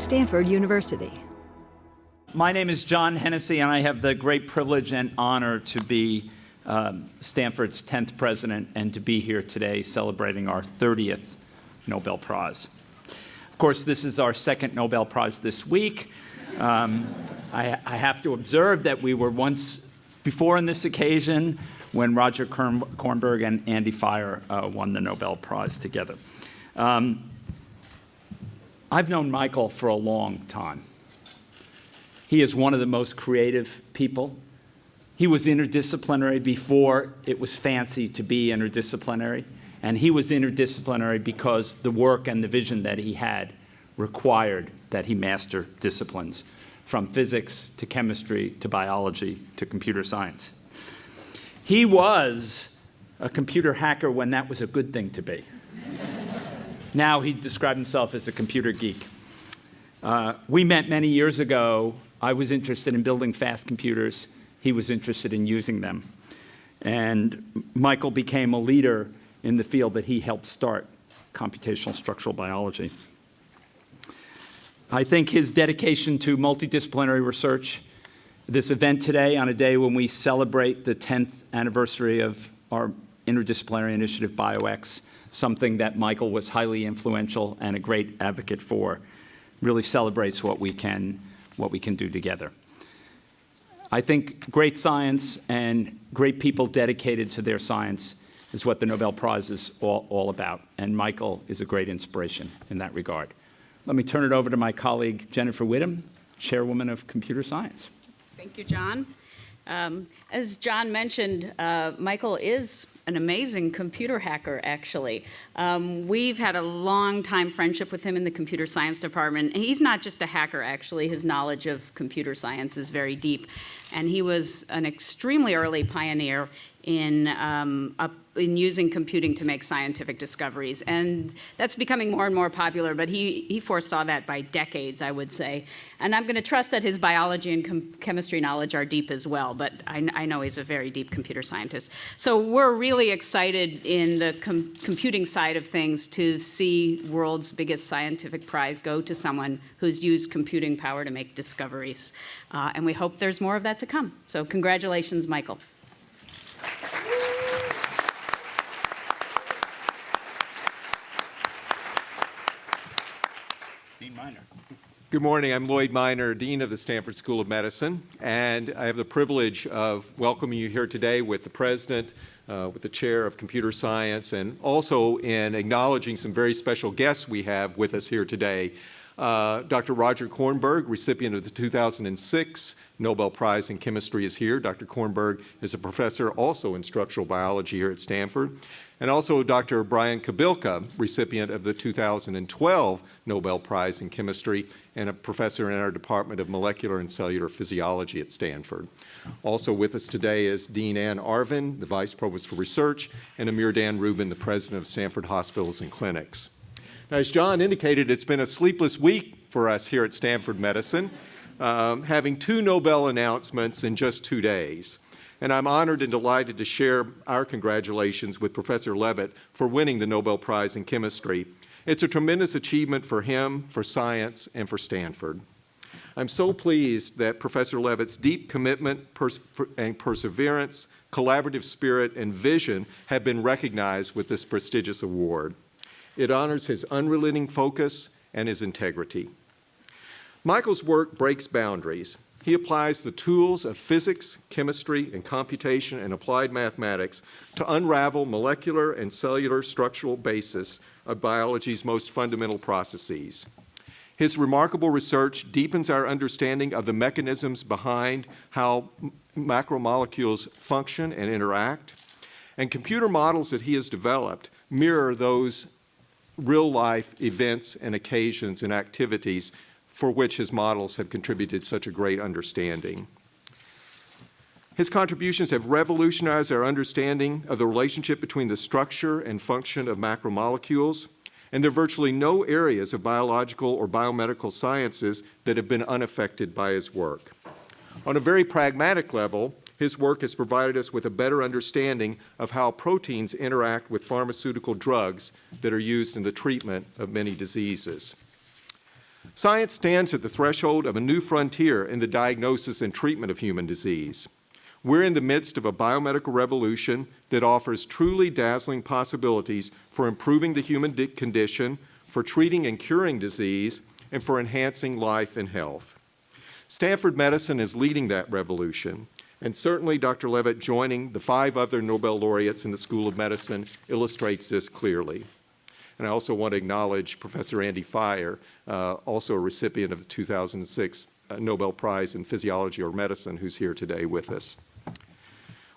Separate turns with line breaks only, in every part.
Stanford University.
My name is John Hennessy, and I have the great privilege and honor to be Stanford's 10th president and to be here today celebrating our 30th Nobel Prize. Of course, this is our second Nobel Prize this week. I have to observe that we were once before on this occasion when Roger Kornberg and Andy Fire won the Nobel Prize together. I've known Michael for a long time. He is one of the most creative people. He was interdisciplinary before it was fancy to be interdisciplinary, and he was interdisciplinary because the work and the vision that he had required that he master disciplines, from physics to chemistry to biology to computer science. He was a computer hacker when that was a good thing to be. Now he described himself as a computer geek. We met many years ago. I was interested in building fast computers. He was interested in using them. And Michael became a leader in the field that he helped start, computational structural biology. I think his dedication to multidisciplinary research, this event today on a day when we celebrate the 10th anniversary of our interdisciplinary initiative, BioX, something that Michael was highly influential and a great advocate for, really celebrates what we can do together. I think great science and great people dedicated to their science is what the Nobel Prize is all about, and Michael is a great inspiration in that regard. Let me turn it over to my colleague, Jennifer Whittam, Chairwoman of Computer Science.
Thank you, John. As John mentioned, Michael is an amazing computer hacker, actually. We've had a long-time friendship with him in the computer science department. And he's not just a hacker, actually. His knowledge of computer science is very deep. And he was an extremely early pioneer in using computing to make scientific discoveries. And that's becoming more and more popular, but he foresaw that by decades, I would say. And I'm going to trust that his biology and chemistry knowledge are deep as well, but I know he's a very deep computer scientist. So we're really excited in the computing side of things to see world's biggest scientific prize go to someone who's used computing power to make discoveries. And we hope there's more of that to come. So congratulations, Michael.
Dean Minor.
Good morning. I'm Lloyd Minor, Dean of the Stanford School of Medicine, and I have the privilege of welcoming you here today with the President, with the Chair of Computer Science, and also in acknowledging some very special guests we have with us here today. Dr. Roger Kornberg, recipient of the 2006 Nobel Prize in Chemistry, is here. Dr. Kornberg is a professor also in structural biology here at Stanford. And also Dr. Brian Kabilka, recipient of the 2012 Nobel Prize in Chemistry and a professor in our Department of Molecular and Cellular Physiology at Stanford. Also with us today is Dean Ann Arvin, the Vice Provost for Research, and Amir Dan Rubin, the President of Stanford Hospitals and Clinics. Now, as John indicated, it's been a sleepless week for us here at Stanford Medicine, having two Nobel announcements in just 2 days. And I'm honored and delighted to share our congratulations with Professor Levitt for winning the Nobel Prize in Chemistry. It's a tremendous achievement for him, for science, and for Stanford. I'm so pleased that Professor Levitt's deep commitment and perseverance, collaborative spirit, and vision have been recognized with this prestigious award. It honors his unrelenting focus and his integrity. Michael's work breaks boundaries. He applies the tools of physics, chemistry, and computation and applied mathematics to unravel molecular and cellular structural basis of biology's most fundamental processes. His remarkable research deepens our understanding of the mechanisms behind how macromolecules function and interact, and computer models that he has developed mirror those real-life events and occasions and activities for which his models have contributed such a great understanding. His contributions have revolutionized our understanding of the relationship between the structure and function of macromolecules, and there are virtually no areas of biological or biomedical sciences that have been unaffected by his work. On a very pragmatic level, his work has provided us with a better understanding of how proteins interact with pharmaceutical drugs that are used in the treatment of many diseases. Science stands at the threshold of a new frontier in the diagnosis and treatment of human disease. We're in the midst of a biomedical revolution that offers truly dazzling possibilities for improving the human condition, for treating and curing disease, and for enhancing life and health. Stanford Medicine is leading that revolution, and certainly Dr. Levitt joining the 5 other Nobel laureates in the School of Medicine illustrates this clearly. And I also want to acknowledge Professor Andy Fire, also a recipient of the 2006 Nobel Prize in Physiology or Medicine, who's here today with us.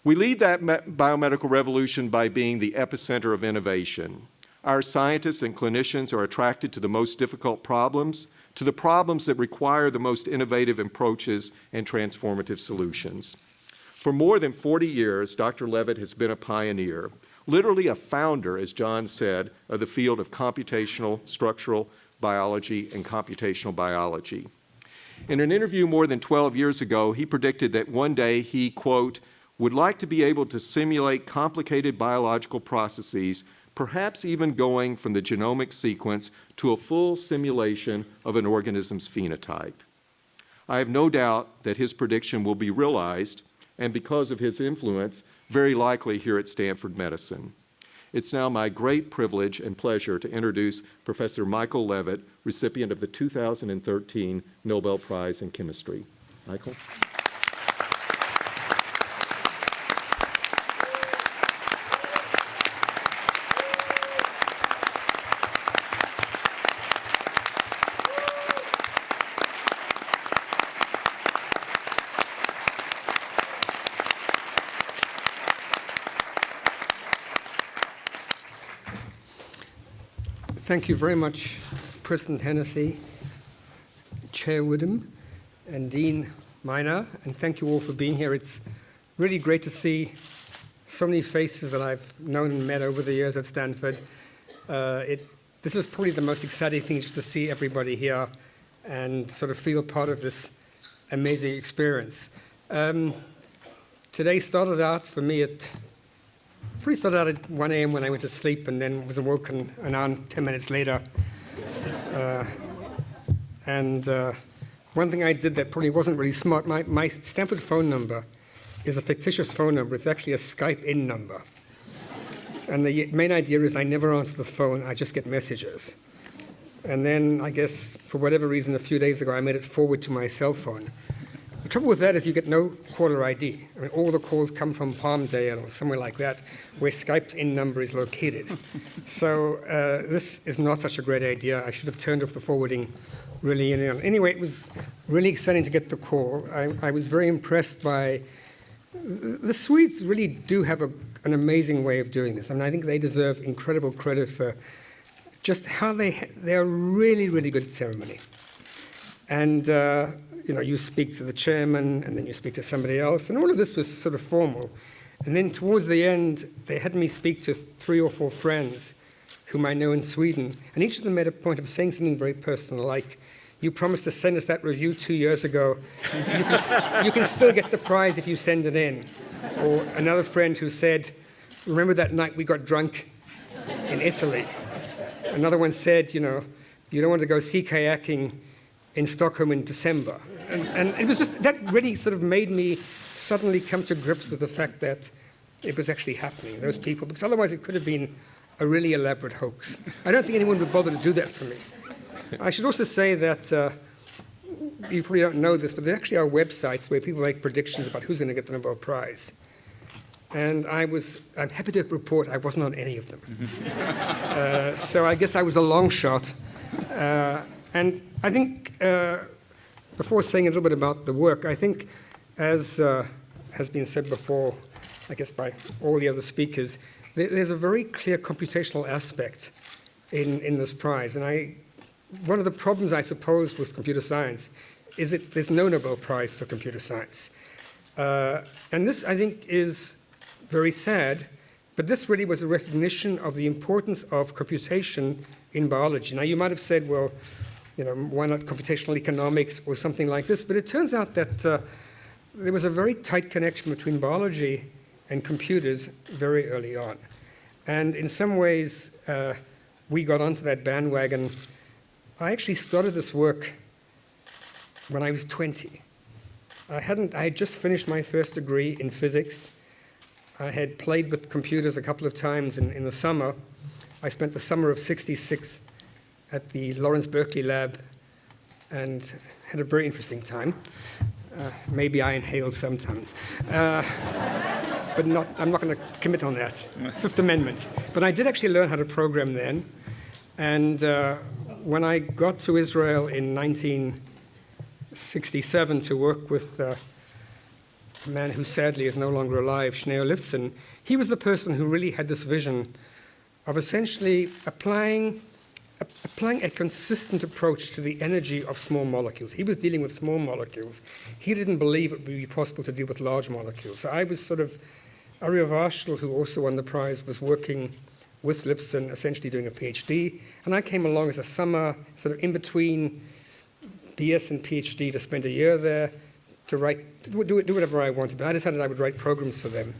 We lead that biomedical revolution by being the epicenter of innovation. Our scientists and clinicians are attracted to the most difficult problems, to the problems that require the most innovative approaches and transformative solutions. For more than 40 years, Dr. Levitt has been a pioneer, literally a founder, as John said, of the field of computational structural biology and computational biology. In an interview more than 12 years ago, he predicted that one day he, quote, would like to be able to simulate complicated biological processes, perhaps even going from the genomic sequence to a full simulation of an organism's phenotype. I have no doubt that his prediction will be realized, and because of his influence, very likely here at Stanford Medicine. It's now my great privilege and pleasure to introduce Professor Michael Levitt, recipient of the 2013 Nobel Prize in Chemistry. Michael?
Thank you very much, President Hennessy, Chair Woodham, and Dean Miner, and thank you all for being here. It's really great to see so many faces that I've known and met over the years at Stanford. This is probably the most exciting thing, just to see everybody here and sort of feel part of this amazing experience. Today started out for me at 1 a.m. when I went to sleep and then was awoken an hour and 10 minutes later. One thing I did that probably wasn't really smart, my Stanford phone number is a fictitious phone number. It's actually a Skype-in number. And the main idea is I never answer the phone, I just get messages. And then I guess for whatever reason a few days ago I made it forward to my cell phone. The trouble with that is you get no caller ID. I mean, all the calls come from Palmdale or somewhere like that, where Skype's in number is located. So this is not such a great idea. I should have turned off the forwarding really early on. Anyway, it was really exciting to get the call. I was very impressed by the Swedes really do have an amazing way of doing this. I mean, I think they deserve incredible credit for just how they're really, really good at ceremony. And you speak to the chairman, and then you speak to somebody else, and all of this was sort of formal. And then towards the end, they had me speak to 3 or 4 friends whom I know in Sweden, and each of them made a point of saying something very personal, like, you promised to send us that review 2 years ago. You can still get the prize if you send it in. Or another friend who said, remember that night we got drunk in Italy? Another one said, you don't want to go sea kayaking in Stockholm in December. And it was just, that really sort of made me suddenly come to grips with the fact that it was actually happening, those people, because otherwise it could have been a really elaborate hoax. I don't think anyone would bother to do that for me. I should also say that, you probably don't know this, but there actually are websites where people make predictions about who's going to get the Nobel Prize. And I'm happy to report I wasn't on any of them. So I guess I was a long shot. And I think, before saying a little bit about the work, I think, as has been said before, I guess by all the other speakers, there's a very clear computational aspect in this prize. And one of the problems, I suppose, with computer science is that there's no Nobel Prize for computer science. And this, I think, is very sad, but this really was a recognition of the importance of computation in biology. Now, you might have said, well, why not computational economics or something like this? But it turns out that there was a very tight connection between biology and computers very early on. And in some ways, we got onto that bandwagon I actually started this work when I was 20. I had just finished my first degree in physics. I had played with computers a couple of times in the summer. I spent the summer of '66 at the Lawrence Berkeley lab and had a very interesting time. Maybe I inhaled sometimes. But I'm not going to commit on that. Fifth Amendment. But I did actually learn how to program then. And when I got to Israel in 1967 to work with a man who sadly is no longer alive, Shneur Lifson, he was the person who really had this vision of essentially applying a consistent approach to the energy of small molecules. He was dealing with small molecules. He didn't believe it would be possible to deal with large molecules. So I was sort of, Arieh Warshel, who also won the prize, was working with Lifson, essentially doing a PhD. And I came along as a summer, sort of in between BS and PhD, to spend a year there to do whatever I wanted. But I decided I would write programs for them.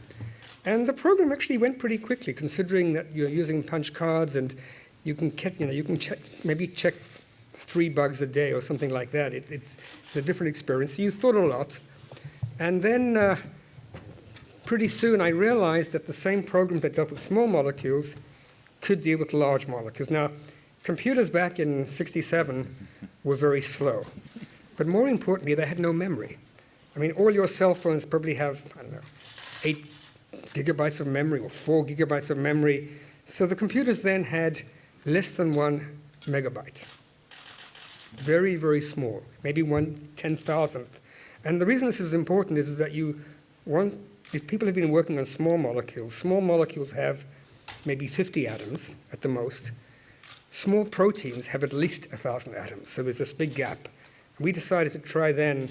And the program actually went pretty quickly, considering that you're using punch cards and you can check 3 bugs a day or something like that. It's a different experience. You thought a lot. And then pretty soon I realized that the same program that dealt with small molecules could deal with large molecules. Now, computers back in '67 were very slow. But more importantly, they had no memory. I mean, all your cell phones probably have, 8 gigabytes of memory or 4 gigabytes of memory. So the computers then had less than 1 megabyte. Very, very small, maybe 1/10,000th. And the reason this is important is that if people have been working on small molecules have maybe 50 atoms at the most. Small proteins have at least 1,000 atoms, so there's this big gap. We decided to try then,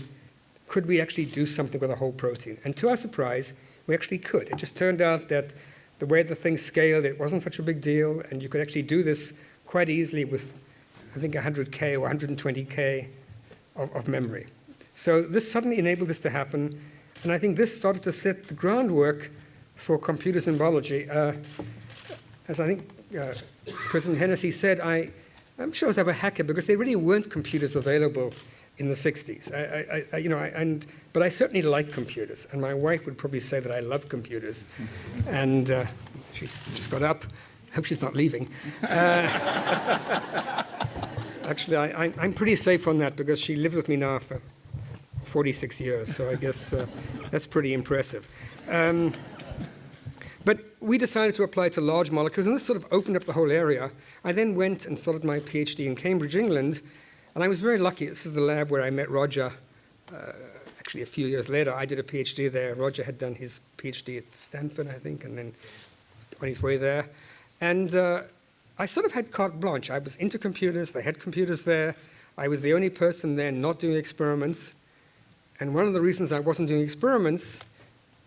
could we actually do something with a whole protein? And to our surprise, we actually could. It just turned out that the way the thing scaled, it wasn't such a big deal, and you could actually do this quite easily with, I think, 100K or 120K of memory. So this suddenly enabled this to happen, and I think this started to set the groundwork for computers in biology. As I think President Hennessy said, I'm sure I was a hacker because there really weren't computers available in the 60s. But I certainly like computers, and my wife would probably say that I love computers. And she's just got up. I hope she's not leaving. Actually, I'm pretty safe on that because she lived with me now for 46 years, so I guess that's pretty impressive. But we decided to apply to large molecules, and this sort of opened up the whole area. I then went and started my PhD in Cambridge, England, and I was very lucky. This is the lab where I met Roger. Actually, a few years later, I did a PhD there. Roger had done his PhD at Stanford, I think, and then on his way there. And I sort of had carte blanche. I was into computers. They had computers there. I was the only person there not doing experiments. And one of the reasons I wasn't doing experiments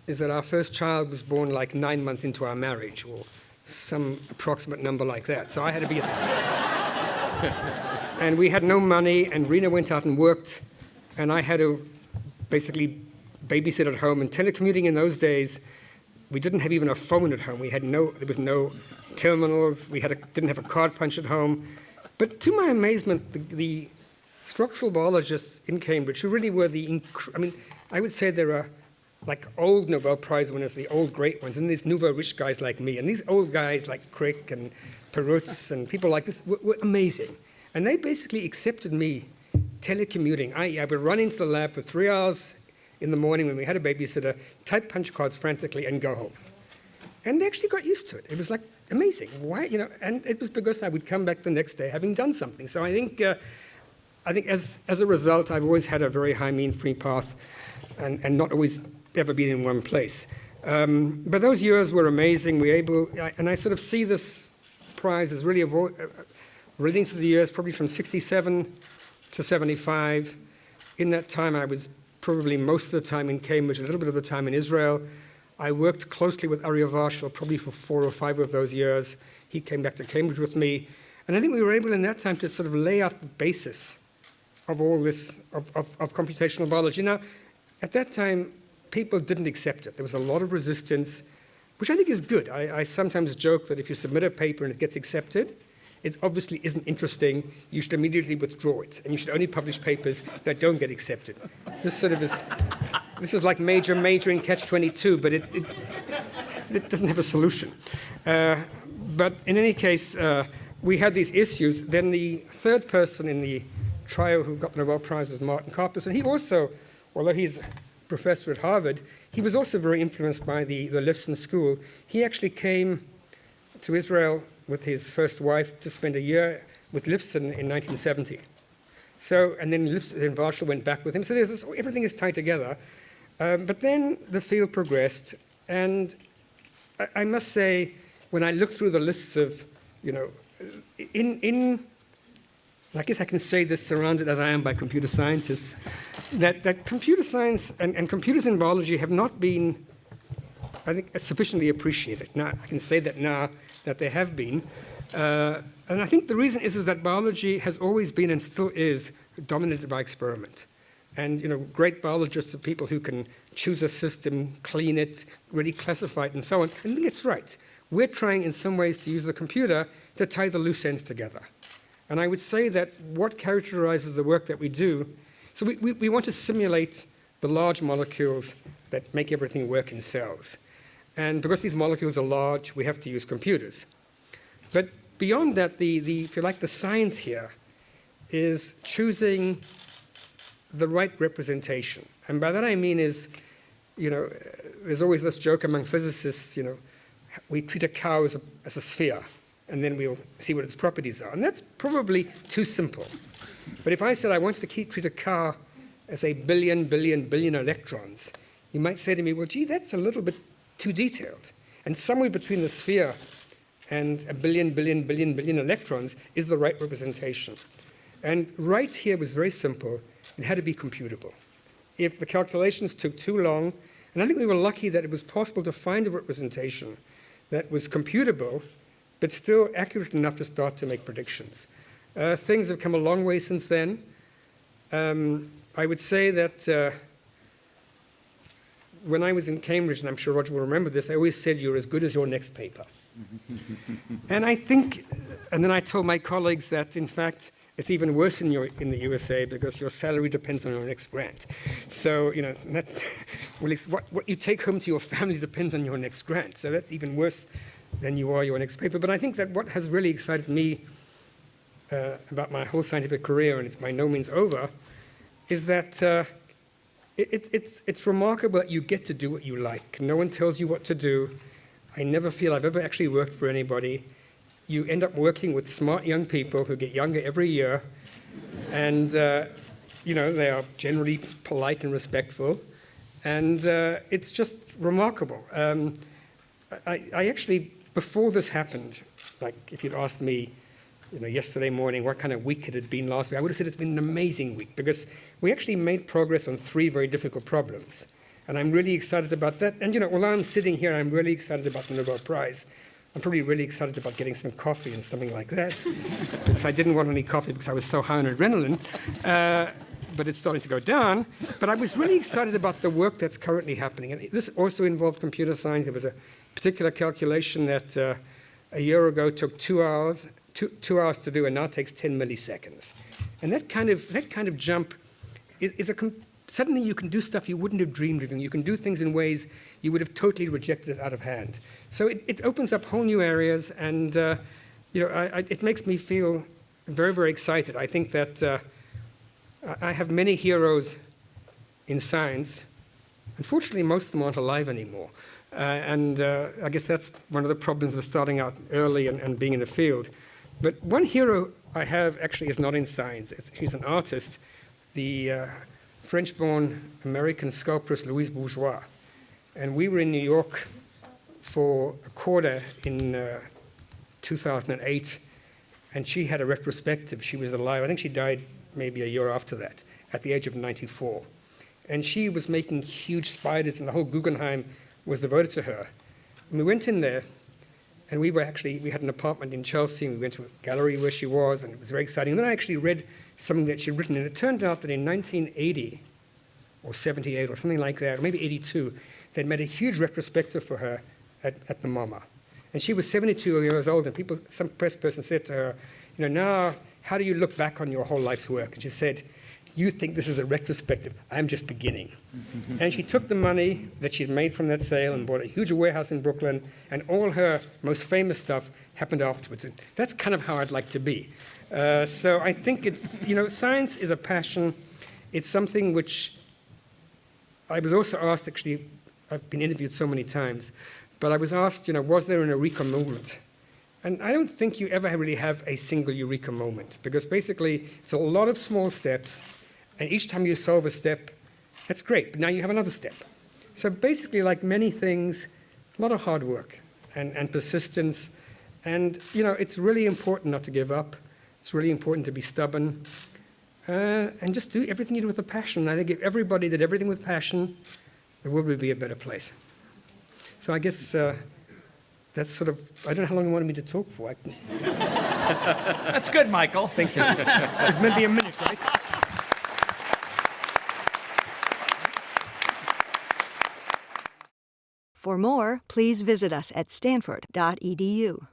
is that our first child was born like 9 months into our marriage, or some approximate number like that. So I had to be and we had no money, and Rena went out and worked, and I had to basically babysit at home. And telecommuting in those days, we didn't have even a phone at home. There was no terminals. We didn't have a card punch at home. But to my amazement, the structural biologists in Cambridge, who really were I would say there are like old Nobel Prize winners, the old great ones, and these nouveau riche guys like me. And these old guys like Crick and Perutz and people like this were amazing. And they basically accepted me telecommuting. I would run into the lab for 3 hours in the morning when we had a babysitter, type punch cards frantically, and go home. And they actually got used to it. It was like amazing. Why, and it was because I would come back the next day having done something. So I think as a result, I've always had a very high mean free path and not always ever been in one place. But those years were amazing. And I sort of see this prize as really relating to the years probably from 67 to 75. In that time, I was probably most of the time in Cambridge, a little bit of the time in Israel. I worked closely with Arieh Warshel probably for 4 or 5 of those years. He came back to Cambridge with me. And I think we were able in that time to sort of lay out the basis of all this, of computational biology. Now, at that time, people didn't accept it. There was a lot of resistance, which I think is good. I sometimes joke that if you submit a paper and it gets accepted, it obviously isn't interesting, you should immediately withdraw it, and you should only publish papers that don't get accepted. This sort of is, this is like majoring catch-22, but it doesn't have a solution. But in any case, we had these issues. Then the third person in the trio who got the Nobel Prize was Martin Karplus, and he also, although he's a professor at Harvard, he was also very influenced by the Lifson School. He actually came to Israel with his first wife to spend a year with Lifson in 1970. So, and then Lifson and Warshel went back with him. So there's this, everything is tied together. But then the field progressed, and I must say, when I look through the lists of, I guess I can say this surrounded as I am by computer scientists, that computer science and computers in biology have not been, I think, sufficiently appreciated. Now, I can say that now that they have been. And I think the reason is that biology has always been and still is dominated by experiment. And great biologists are people who can choose a system, clean it, really classify it, and so on. And I think it's right. We're trying in some ways to use the computer to tie the loose ends together. And I would say that what characterizes the work that we do, so we want to simulate the large molecules that make everything work in cells. And because these molecules are large, we have to use computers. But beyond that, if you like, the science here is choosing the right representation. And by that I mean is, there's always this joke among physicists, we treat a cow as a sphere, and then we'll see what its properties are. And that's probably too simple. But if I said I wanted to treat a car as a billion electrons, you might say to me, well, gee, that's a little bit too detailed. And somewhere between the sphere and a billion electrons is the right representation. And right here was very simple. It had to be computable. If the calculations took too long, and I think we were lucky that it was possible to find a representation that was computable, but still accurate enough to start to make predictions. Things have come a long way since then. I would say that when I was in Cambridge, and I'm sure Roger will remember this, I always said you're as good as your next paper. And I think, and then I told my colleagues that, in fact, it's even worse in the USA because your salary depends on your next grant. So, what you take home to your family depends on your next grant. So that's even worse than you are your next paper. But I think that what has really excited me about my whole scientific career, and it's by no means over, is that it's remarkable that you get to do what you like. No one tells you what to do. I never feel I've ever actually worked for anybody. You end up working with smart young people who get younger every year, and they are generally polite and respectful, and it's just remarkable. I actually, before this happened, like if you'd asked me, yesterday morning what kind of week it had been last week, I would have said it's been an amazing week because we actually made progress on 3 very difficult problems, and I'm really excited about that. And although I'm sitting here, I'm really excited about the Nobel Prize. I'm probably really excited about getting some coffee and something like that, because I didn't want any coffee because I was so high on adrenaline, but it's starting to go down. But I was really excited about the work that's currently happening. And this also involved computer science. There was a particular calculation that a year ago took 2 hours to do, and now takes 10 milliseconds. And that kind of jump is suddenly you can do stuff you wouldn't have dreamed of. You can do things in ways you would have totally rejected out of hand. So it opens up whole new areas, and it makes me feel very, very excited. I think that I have many heroes in science. Unfortunately, most of them aren't alive anymore. And I guess that's one of the problems with starting out early and being in the field. But one hero I have actually is not in science. He's an artist, the French-born American sculptress Louise Bourgeois. And we were in New York for a quarter in 2008, and she had a retrospective. She was alive. I think she died maybe a year after that, at the age of 94. And she was making huge spiders, and the whole Guggenheim was devoted to her. And we went in there, and we had an apartment in Chelsea, and we went to a gallery where she was, and it was very exciting. And then I actually read something that she'd written, and it turned out that in 1980, or 78, or something like that, or maybe 82, they'd made a huge retrospective for her at the MoMA. And she was 72 years old, and some press person said to her, now, how do you look back on your whole life's work? And she said, you think this is a retrospective. I'm just beginning. And she took the money that she'd made from that sale and bought a huge warehouse in Brooklyn, and all her most famous stuff happened afterwards. And that's kind of how I'd like to be. So I think it's, science is a passion. It's something which I was also asked, actually, I've been interviewed so many times, but I was asked, was there an eureka moment? And I don't think you ever really have a single eureka moment, because basically it's a lot of small steps, and each time you solve a step, that's great, but now you have another step. So basically, like many things, a lot of hard work and persistence, and it's really important not to give up. It's really important to be stubborn, and just do everything you do with a passion. And I think if everybody did everything with passion, the world would be a better place. So I guess that's sort of, I don't know how long you wanted me to talk for.
That's good, Michael.
Thank you. It's meant to be a minute, right?
For more, please visit us at stanford.edu.